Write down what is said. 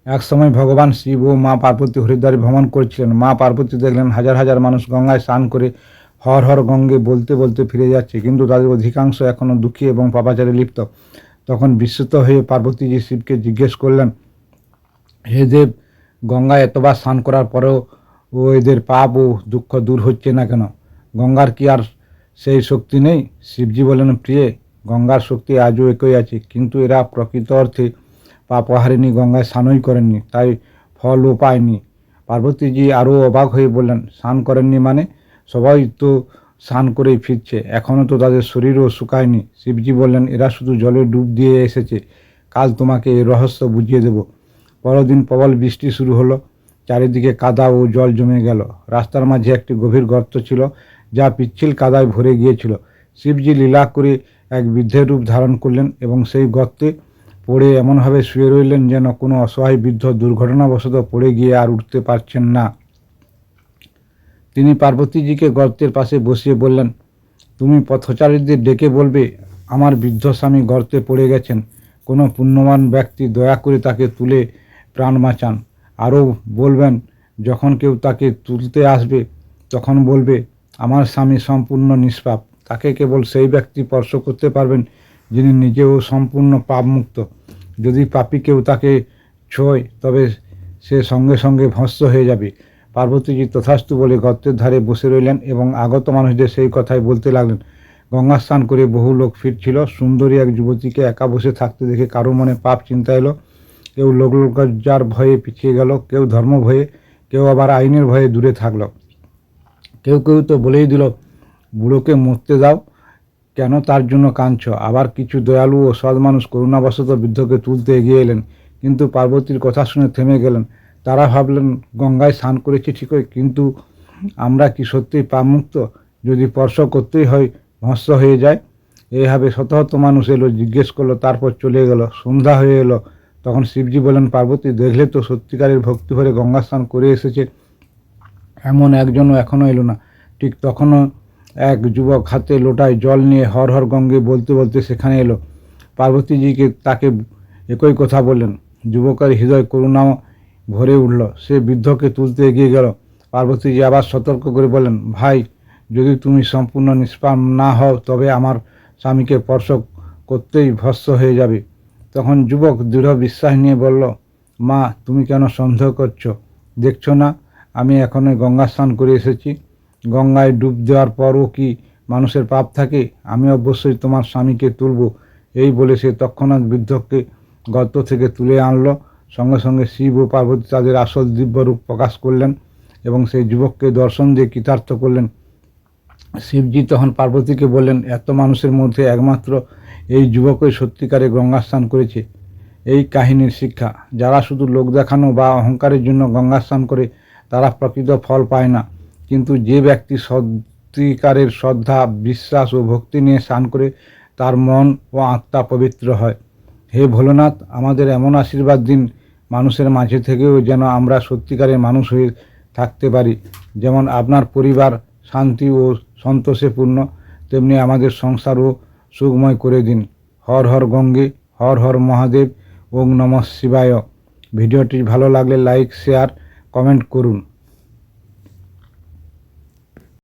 এক সময় ভগবান শিব ও মা পার্বতী হরিদ্বারে ভ্রমণ করছিলেন। মা পার্বতী দেখলেন হাজার হাজার মানুষ গঙ্গায় স্নান করে হর হর গঙ্গে বলতে বলতে ফিরে যাচ্ছে, কিন্তু তাদের অধিকাংশ এখনও দুঃখী এবং পাপাচারে লিপ্ত। তখন বিস্মিত হয়ে পার্বতীজি শিবকে জিজ্ঞেস করলেন, হে দেব, গঙ্গায় এতবার স্নান করার পরেও এদের পাপ ও দুঃখ দূর হচ্ছে না কেন? গঙ্গার কি আর সেই শক্তি নেই? শিবজি বলেন, প্রিয়ে, গঙ্গার শক্তি আজও একই আছে, কিন্তু এরা প্রকৃত অর্থে পাপহারিণী গঙ্গায় স্নানই করেননি, তাই ফলও পায়নি। পার্বতীজি আরও অবাক হয়ে বললেন, স্নান করেননি মানে? সবাই তো স্নান করেই ফিরছে, এখনও তো তাদের শরীরও শুকায়নি। শিবজি বললেন, এরা শুধু জলে ডুব দিয়ে এসেছে, কাল তোমাকে এই রহস্য বুঝিয়ে দেব। পরদিন প্রবল বৃষ্টি শুরু হলো, চারিদিকে কাদা ও জল জমে গেল। রাস্তার মাঝে একটি গভীর গর্ত ছিল, যা পিচ্ছিল কাদায় ভরে গিয়েছিল। শিবজি লীলা করে এক বৃদ্ধের রূপ ধারণ করলেন এবং সেই গর্তে পড়ে এমনভাবে শুয়ে রইলেন যেন কোনো অসহায় বৃদ্ধ দুর্ঘটনাবশত পড়ে গিয়ে আর উঠতে পারছেন না। তিনি পার্বতীজিকে গর্তের পাশে বসিয়ে বললেন, তুমি পথচারীদের ডেকে বলবে, আমার বৃদ্ধ স্বামী গর্তে পড়ে গেছেন, কোনো পুণ্যবান ব্যক্তি দয়া করে তাকে তুলে প্রাণ বাঁচান। আরও বলবেন, যখন কেউ তাকে তুলতে আসবে তখন বলবে, আমার স্বামী সম্পূর্ণ নিষ্পাপ, তাকে কেবল সেই ব্যক্তি স্পর্শ করতে পারবেন যিনি নিজেও সম্পূর্ণ পাপমুক্ত। যদি পাপী কেউ তাকে ছোঁয় তবে সে সঙ্গে সঙ্গে ভস্ম হয়ে যাবে। পার্বতীজি তথাস্তু বলে গর্তের ধারে বসে রইলেন এবং আগত মানুষদের সেই কথাই বলতে লাগলেন। গঙ্গা স্নান করে বহু লোক ফিরছিল। সুন্দরী এক যুবতীকে একা বসে থাকতে দেখে কারো মনে পাপ চিন্তা এলো। কেউ লোকলজ্জার ভয়ে পিছিয়ে গেল, কেউ ধর্ম ভয়ে, কেউ আবার আইনের ভয়ে দূরে থাকলো। কেউ কেউ তো বলেই দিল, বুড়োকে মরতে দাও, কেন তার জন্য কাঁদছ? আবার কিছু দয়ালু ও সৎ মানুষ করুণাবশত বৃদ্ধকে তুলতে এগিয়ে এলেন, কিন্তু পার্বতীর কথা শুনে থেমে গেলেন। তারা ভাবলেন, গঙ্গায় স্নান করেছি ঠিকই, কিন্তু আমরা কি সত্যিই পাপমুক্ত? যদি স্পর্শ করতেই হয় ভস্ম হয়ে যায়। এইভাবে শত শত মানুষ এলো, জিজ্ঞেস করলো, তারপর চলে গেল। সন্ধ্যা হয়ে এলো। তখন শিবজি বলেন, পার্বতী, দেখলে তো, সত্যিকারের ভক্তি ভরে গঙ্গা স্নান করে এসেছে এমন একজনও এখনও এলো না। ঠিক তখনও এক যুবক হাতে লোটায় জল নিয়ে হর হর গঙ্গে বলতে বলতে সেখানে এলো। পার্বতীজিকে তাকে একই কথা বললেন। যুবকের হৃদয় করুণা ভরে উঠল। সে বৃদ্ধকে তুলতে এগিয়ে গেল। পার্বতীজি আবার সতর্ক করে বললেন, ভাই, যদি তুমি সম্পূর্ণ নিষ্পাপ না হও তবে আমার স্বামীকে স্পর্শ করতেই ভস্ম হয়ে যাবে। তখন যুবক দৃঢ় বিশ্বাস নিয়ে বলল, মা, তুমি কেন সন্দেহ করছো? দেখছো না আমি এখনই গঙ্গা স্নান করে এসেছি। গঙ্গায় ডুব দেওয়ার পরও কি মানুষের পাপ থাকে? আমি অবশ্যই তোমার স্বামীকে তুলব। এই বলে সে তৎক্ষণাৎ বৃদ্ধকে গর্ত থেকে তুলে আনলো। সঙ্গে সঙ্গে শিব ও পার্বতী তাদের আসল দিব্যরূপ প্রকাশ করলেন এবং সেই যুবককে দর্শন দিয়ে কৃতার্থ করলেন। শিবজি তখন পার্বতীকে বললেন, এত মানুষের মধ্যে একমাত্র এই যুবকই সত্যিকারে গঙ্গা স্নান করেছে। এই কাহিনীর শিক্ষা, যারা শুধু লোক দেখানো বা অহংকারের জন্য গঙ্গা স্নান করে তারা প্রকৃত ফল পায় না, কিন্তু যে ব্যক্তি সত্যিকারের শ্রদ্ধা, বিশ্বাস ও ভক্তি নিয়ে স্নান করে তার মন ও আত্মা পবিত্র হয়। হে ভোলেনাথ, আমাদের এমন আশীর্বাদ দিন, মানুষের মাঝে থেকেও যেন আমরা সত্যিকারের মানুষ হয়ে থাকতে পারি। যেমন আপনার পরিবার শান্তি ও সন্তোষে পূর্ণ, তেমনি আমাদের সংসারও সুখময় করে দিন। হর হর গঙ্গে, হর হর মহাদেব, ওং নমঃ শিবায়। ভিডিওটি ভালো লাগলে লাইক, শেয়ার, কমেন্ট করুন।